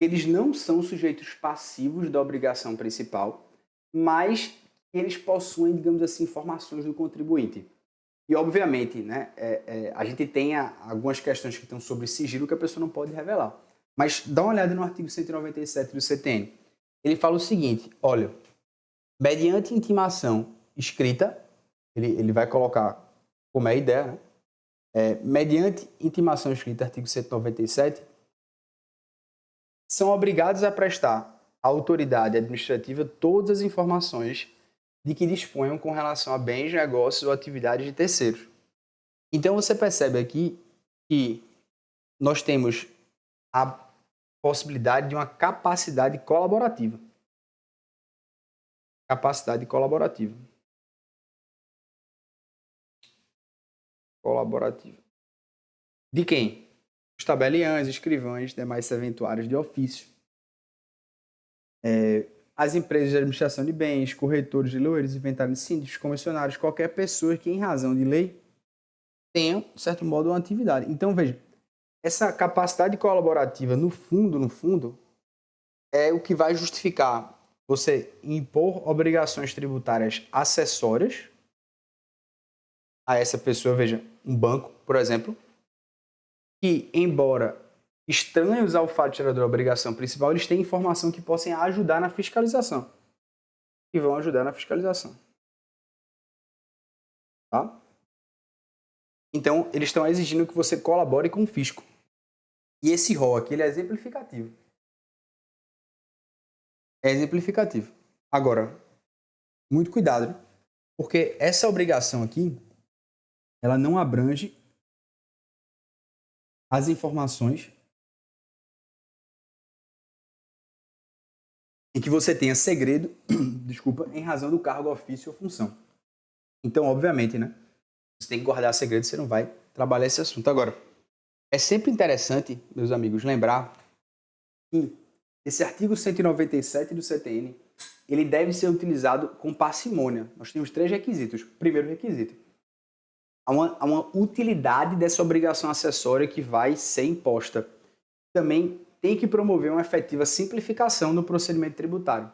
eles não são sujeitos passivos da obrigação principal, mas eles possuem, digamos assim, informações do contribuinte. E, obviamente, né, a gente tem algumas questões que estão sobre sigilo que a pessoa não pode revelar. Mas dá uma olhada no artigo 197 do CTN. Ele fala o seguinte, olha, mediante intimação escrita, ele vai colocar como é a ideia, né? Mediante intimação escrita, artigo 197, são obrigados a prestar à autoridade administrativa todas as informações de que disponham com relação a bens, negócios ou atividades de terceiros. Então você percebe aqui que nós temos a possibilidade de uma capacidade colaborativa. Capacidade colaborativa. Colaborativa. De quem? Os tabeliães, escrivães, demais serventuários de ofício. As empresas de administração de bens, corretores de leilões, inventários de síndicos, comissionários, qualquer pessoa que, em razão de lei, tenha, de certo modo, uma atividade. Então, veja, essa capacidade colaborativa, no fundo, é o que vai justificar você impor obrigações tributárias acessórias a essa pessoa, veja, um banco, por exemplo, que, embora estranhos ao fato gerador da obrigação principal, eles têm informação que possam ajudar na fiscalização. E vão ajudar na fiscalização. Tá? Então, eles estão exigindo que você colabore com o fisco. E esse rol aqui, ele é exemplificativo. É exemplificativo. Agora, muito cuidado, né? Porque essa obrigação aqui, ela não abrange as informações em que você tenha segredo, desculpa, em razão do cargo, ofício ou função. Então, obviamente, né? Você tem que guardar segredo, você não vai trabalhar esse assunto. Agora, é sempre interessante, meus amigos, lembrar que esse artigo 197 do CTN, ele deve ser utilizado com parcimônia. Nós temos 3 requisitos. Primeiro requisito, há uma utilidade dessa obrigação acessória que vai ser imposta. Também tem que promover uma efetiva simplificação no procedimento tributário.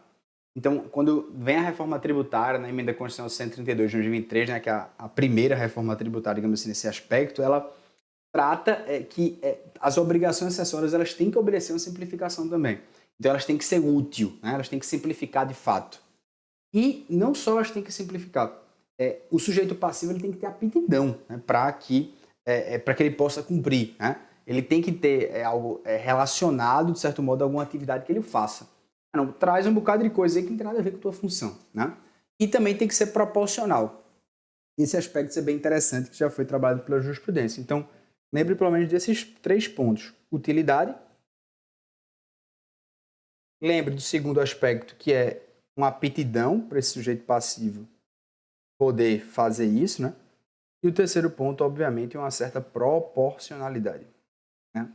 Então, quando vem a reforma tributária, na emenda constitucional 132 de 2023, né, que é a primeira reforma tributária, digamos assim, nesse aspecto, ela trata que as obrigações acessórias elas têm que obedecer uma simplificação também. Então, elas têm que ser úteis, né? Elas têm que simplificar de fato. E não só elas têm que simplificar, o sujeito passivo ele tem que ter aptidão, né, para que ele possa cumprir. Né? Ele tem que ter algo relacionado, de certo modo, a alguma atividade que ele faça. Não, traz um bocado de coisa aí que não tem nada a ver com a tua função. Né? E também tem que ser proporcional. Esse aspecto é bem interessante, que já foi trabalhado pela jurisprudência. Então, lembre pelo menos desses 3 pontos. Utilidade. Lembre do segundo aspecto, que é uma aptidão para esse sujeito passivo poder fazer isso, né? E o terceiro ponto, obviamente, é uma certa proporcionalidade. Né?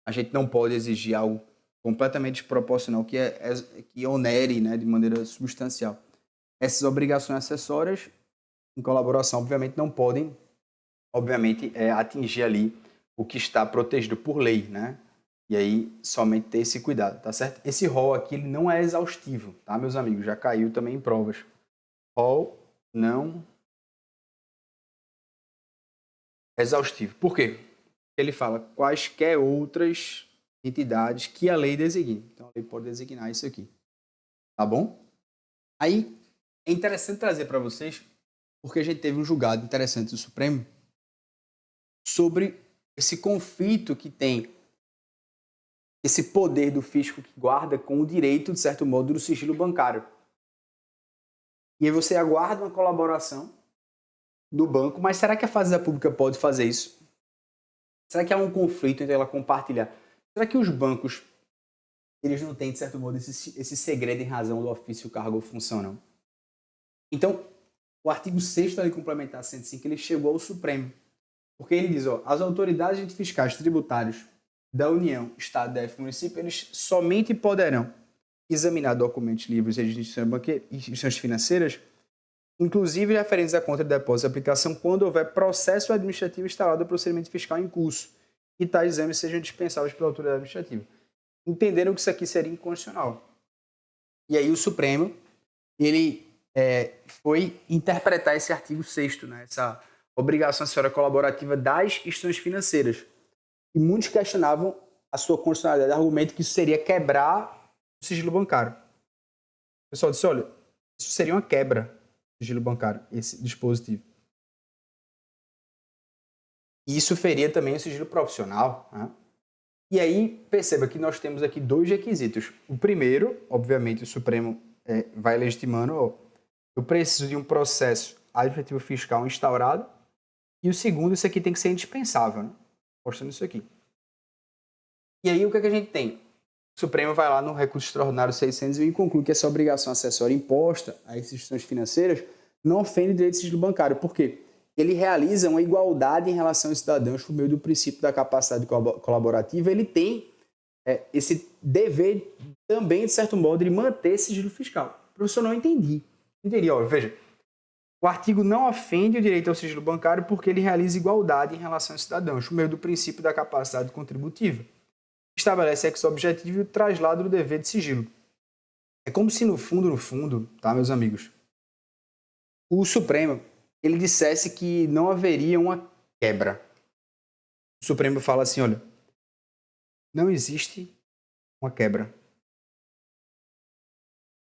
A gente não pode exigir algo completamente desproporcional que onere, né, de maneira substancial. Essas obrigações acessórias, em colaboração, obviamente, não podem, obviamente, atingir ali o que está protegido por lei, né? E aí, somente ter esse cuidado, tá certo? Esse rol aqui ele não é exaustivo, tá, meus amigos? Já caiu também em provas. Rol não exaustivo. Por quê? Ele fala quaisquer outras entidades que a lei designe. Então, a lei pode designar isso aqui. Tá bom? Aí, é interessante trazer para vocês, porque a gente teve um julgado interessante do Supremo sobre esse conflito que tem esse poder do fisco que guarda com o direito, de certo modo, do sigilo bancário. E aí você aguarda uma colaboração do banco, mas será que a Fazenda Pública pode fazer isso? Será que há um conflito entre ela compartilhar? Será que os bancos eles não têm, de certo modo, esse segredo em razão do ofício, cargo ou função, não? Então, o artigo 6º da Lei Complementar 105, ele chegou ao Supremo. Porque ele diz, as autoridades fiscais tributárias da União, Estado, DF e município, eles somente poderão examinar documentos livres e instituições financeiras, inclusive referentes à conta de depósito e aplicação, quando houver processo administrativo instalado ou procedimento fiscal em curso, e tais exames sejam dispensáveis pela autoridade administrativa. entenderam que isso aqui seria inconstitucional. E aí o Supremo, ele foi interpretar esse artigo 6º, né? Essa obrigação acessória colaborativa das instituições financeiras. E muitos questionavam a sua constitucionalidade, argumento que isso seria quebrar o sigilo bancário. O pessoal disse, olha, isso seria uma quebra do sigilo bancário, esse dispositivo. E isso feria também o sigilo profissional, né? E aí, perceba que nós temos aqui 2 requisitos. O primeiro, obviamente, o Supremo vai legitimando, eu preciso de um processo administrativo fiscal instaurado. E o segundo, isso aqui tem que ser indispensável, né? Mostrando isso aqui. E aí, o que é que a gente tem? O Supremo vai lá no recurso extraordinário 601 e conclui que essa obrigação acessória imposta às instituições financeiras não ofende o direito de sigilo bancário. Por quê? Ele realiza uma igualdade em relação aos cidadãos por meio do princípio da capacidade colaborativa. Ele tem esse dever também, de certo modo, de manter sigilo fiscal. Professor, não entendi. Entendi, ó, veja. O artigo não ofende o direito ao sigilo bancário porque ele realiza igualdade em relação aos cidadãos por meio do princípio da capacidade contributiva. Estabelece ex-objetivo e o traslado do dever de sigilo. É como se no fundo, tá, meus amigos, o Supremo ele dissesse que não haveria uma quebra. O Supremo fala assim, olha, não existe uma quebra.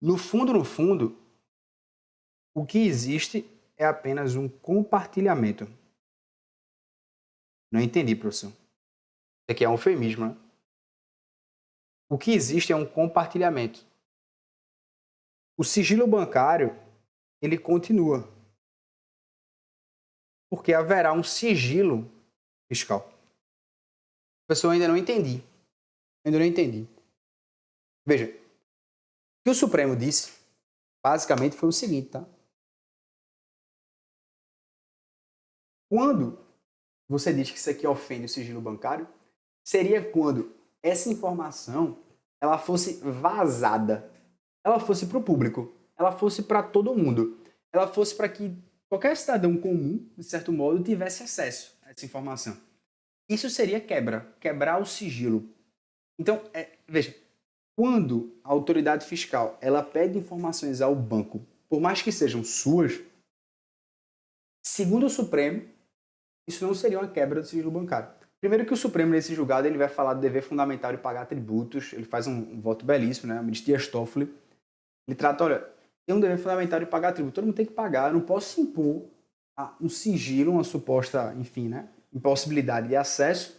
No fundo, o que existe é apenas um compartilhamento. Não entendi, professor. Isso aqui é um eufemismo, né? O que existe é um compartilhamento. O sigilo bancário, ele continua. Porque haverá um sigilo fiscal. Professor, ainda não entendi. Veja, o que o Supremo disse, basicamente, foi o seguinte, tá? Quando você diz que isso aqui ofende o sigilo bancário, seria quando essa informação ela fosse vazada, ela fosse para o público, ela fosse para todo mundo, ela fosse para que qualquer cidadão comum, de certo modo, tivesse acesso a essa informação. Isso seria quebrar o sigilo. Então, veja, quando a autoridade fiscal ela pede informações ao banco, por mais que sejam suas, segundo o Supremo, isso não seria uma quebra do sigilo bancário. Primeiro que o Supremo, nesse julgado, ele vai falar do dever fundamental de pagar tributos, ele faz um voto belíssimo, né? O ministro Dias Toffoli, ele trata, olha, tem um dever fundamental de pagar tributo, todo mundo tem que pagar, eu não posso impor um sigilo, uma suposta, enfim, né? Impossibilidade de acesso.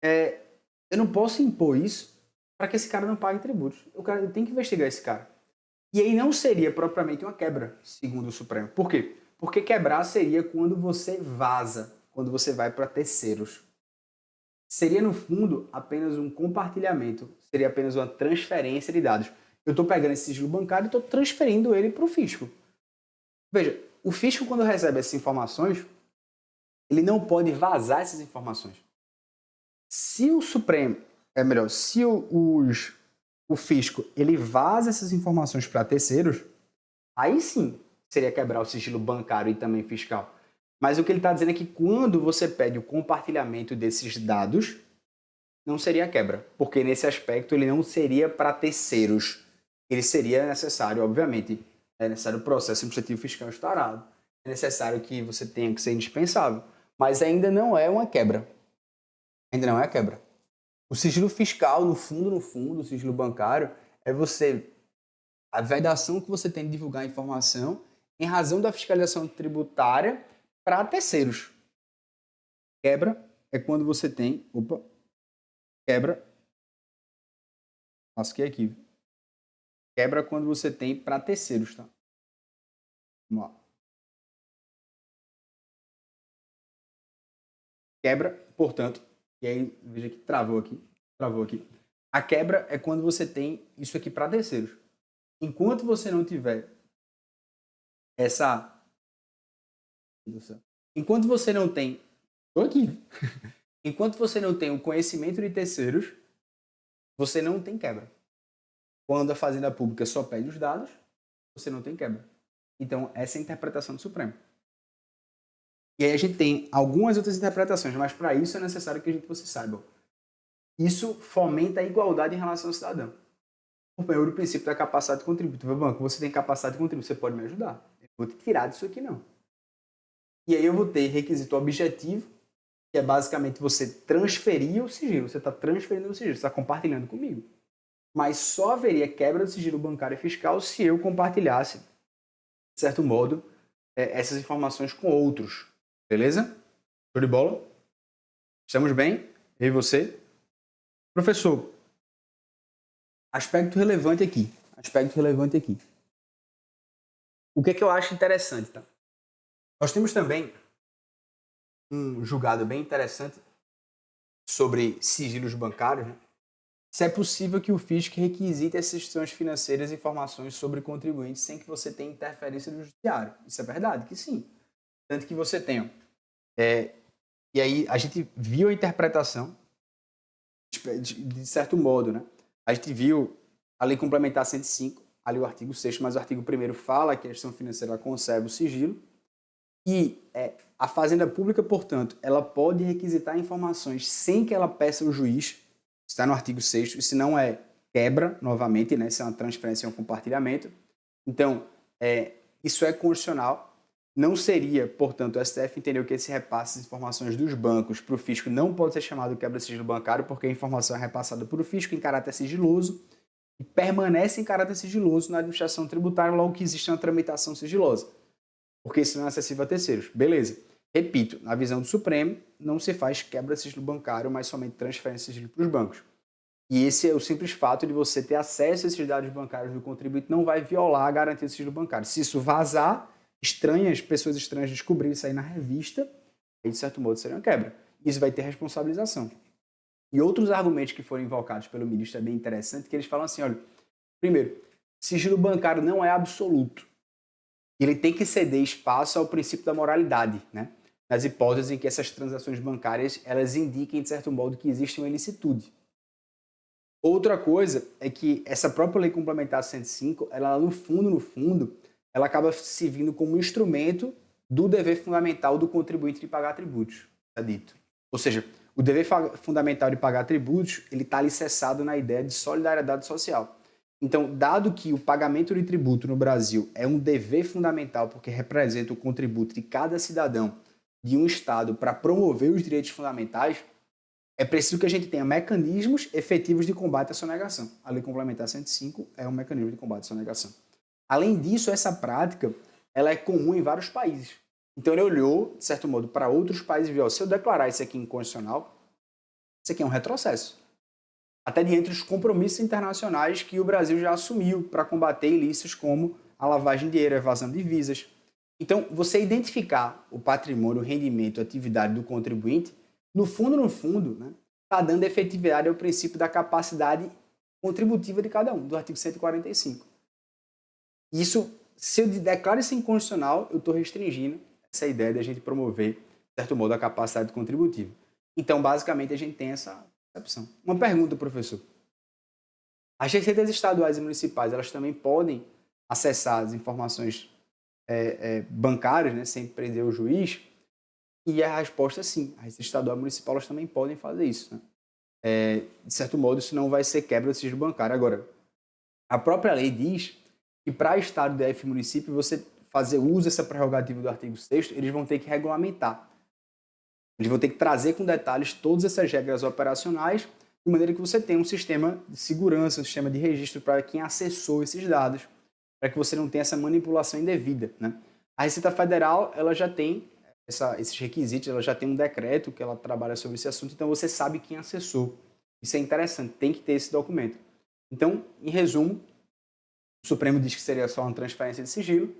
Eu não posso impor isso para que esse cara não pague tributos. Eu tenho que investigar esse cara. E aí não seria propriamente uma quebra, segundo o Supremo. Por quê? Porque quebrar seria quando você vaza, quando você vai para terceiros. Seria, no fundo, apenas um compartilhamento, seria apenas uma transferência de dados. Eu estou pegando esse sigilo bancário e estou transferindo ele para o fisco. Veja, o fisco, quando recebe essas informações, ele não pode vazar essas informações. Se o Supremo, se o fisco ele vaza essas informações para terceiros, aí sim seria quebrar o sigilo bancário e também fiscal. Mas o que ele está dizendo é que quando você pede o compartilhamento desses dados, não seria quebra, porque nesse aspecto ele não seria para terceiros. Ele seria necessário, obviamente, é necessário o processo administrativo fiscal instaurado. É necessário que você tenha que ser indispensável. Mas ainda não é uma quebra. Ainda não é a quebra. O sigilo fiscal, no fundo, o sigilo bancário, é a vedação que você tem de divulgar a informação em razão da fiscalização tributária para terceiros. Quebra é quando você tem... Quebra... Lasquei aqui. Quebra quando você tem para terceiros, tá? Vamos lá. Quebra, portanto, e aí, veja que travou aqui. A quebra é quando você tem isso aqui para terceiros. Enquanto você não tiver essa... Enquanto você não tem... Estou aqui. Enquanto você não tem o conhecimento de terceiros, você não tem quebra. Quando a Fazenda Pública só pede os dados, você não tem quebra. Então, essa é a interpretação do Supremo. E aí a gente tem algumas outras interpretações, mas para isso é necessário que você saiba Isso fomenta a igualdade em relação ao cidadão. Por meio do princípio da capacidade contributiva. Banco, você tem capacidade contributiva, você pode me ajudar. Eu vou te tirar disso aqui, não. E aí eu vou ter requisito objetivo, que é basicamente você transferir o sigilo. Você está transferindo o sigilo, você está compartilhando comigo. Mas só haveria quebra do sigilo bancário e fiscal se eu compartilhasse, de certo modo, essas informações com outros. Beleza? Show de bola? Estamos bem? Eu e você? Professor, aspecto relevante aqui. Aspecto relevante aqui. O que é que eu acho interessante, tá? Nós temos também um julgado bem interessante sobre sigilos bancários, né? Se é possível que o fisco requisite essas instituições financeiras informações sobre contribuintes sem que você tenha interferência do judiciário. Isso é verdade? Que sim. Tanto que você tenha. E aí a gente viu a interpretação de certo modo, né? A gente viu a Lei Complementar 105, ali o artigo 6º, mas o artigo 1º fala que a instituição financeira conserva o sigilo e a Fazenda Pública, portanto, ela pode requisitar informações sem que ela peça ao juiz. Está no artigo 6º, isso não é quebra, novamente, né? Isso é uma transferência e um compartilhamento. Então, isso é constitucional. Não seria, portanto, o STF entendeu que esse repasse de informações dos bancos para o fisco não pode ser chamado de quebra de sigilo bancário, porque a informação é repassada para o fisco em caráter sigiloso e permanece em caráter sigiloso na administração tributária, logo que existe uma tramitação sigilosa, porque isso não é acessível a terceiros. Beleza. Repito, na visão do Supremo, não se faz quebra de sigilo bancário, mas somente transferência de sigilo para os bancos. E esse é o simples fato de você ter acesso a esses dados bancários do contribuinte não vai violar a garantia do sigilo bancário. Se isso vazar, pessoas estranhas descobrirem isso aí na revista, aí de certo modo seria uma quebra. Isso vai ter responsabilização. E outros argumentos que foram invocados pelo ministro é bem interessante, que eles falam assim, olha, primeiro, sigilo bancário não é absoluto. Ele tem que ceder espaço ao princípio da moralidade, né? Nas hipóteses em que essas transações bancárias elas indiquem, de certo modo, que existe uma ilicitude. Outra coisa é que essa própria Lei Complementar 105, ela no fundo, ela acaba servindo como instrumento do dever fundamental do contribuinte de pagar tributos, é dito. Ou seja, o dever fundamental de pagar tributos, ele está alicerçado na ideia de solidariedade social. Então, dado que o pagamento de tributo no Brasil é um dever fundamental porque representa o contributo de cada cidadão de um Estado para promover os direitos fundamentais, é preciso que a gente tenha mecanismos efetivos de combate à sonegação. A Lei Complementar 105 é um mecanismo de combate à sonegação. Além disso, essa prática ela é comum em vários países. Então ele olhou, de certo modo, para outros países e viu, se eu declarar isso aqui inconstitucional, isso aqui é um retrocesso. Até diante dos compromissos internacionais que o Brasil já assumiu para combater ilícitos como a lavagem de dinheiro, a evasão de divisas. Então, você identificar o patrimônio, o rendimento, a atividade do contribuinte, no fundo, né, está dando efetividade ao princípio da capacidade contributiva de cada um, do artigo 145. Isso, se eu declaro isso inconstitucional, eu estou restringindo essa ideia de a gente promover, de certo modo, a capacidade contributiva. Então, basicamente, a gente tem essa opção. Uma pergunta, professor. As receitas estaduais e municipais, elas também podem acessar as informações bancárias, né, sem prender o juiz? E a resposta é sim. A Receita Estadual e Municipal elas também podem fazer isso. Né? De certo modo, isso não vai ser quebra do sigilo bancário. Agora, a própria lei diz que para Estado, DF e município, você fazer uso dessa prerrogativa do artigo 6º, eles vão ter que regulamentar. Eles vão ter que trazer com detalhes todas essas regras operacionais, de maneira que você tenha um sistema de segurança, um sistema de registro para quem acessou esses dados, para que você não tenha essa manipulação indevida. Né? A Receita Federal ela já tem esses requisitos, ela já tem um decreto que ela trabalha sobre esse assunto, então você sabe quem acessou. Isso é interessante, tem que ter esse documento. Então, em resumo, o Supremo diz que seria só uma transferência de sigilo,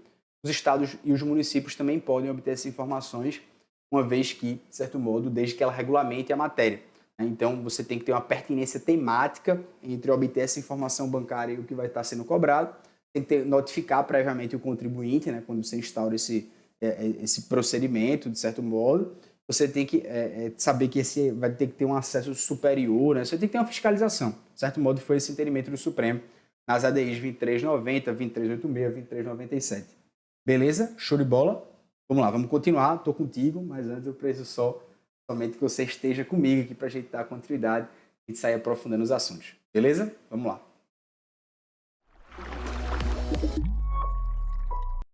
os estados e os municípios também podem obter essas informações, uma vez que, de certo modo, desde que ela regulamente a matéria. Então, você tem que ter uma pertinência temática entre obter essa informação bancária e o que vai estar sendo cobrado, tem que notificar previamente o contribuinte, né, quando você instaura esse procedimento, de certo modo, você tem que saber que esse vai ter que ter um acesso superior, né? Você tem que ter uma fiscalização. De certo modo, foi esse entendimento do Supremo nas ADIs 2390, 2386, 2397. Beleza? Show de bola? Vamos lá, vamos continuar. Estou contigo, mas antes eu preciso somente que você esteja comigo aqui para a gente dar continuidade gente sair aprofundando os assuntos. Beleza? Vamos lá.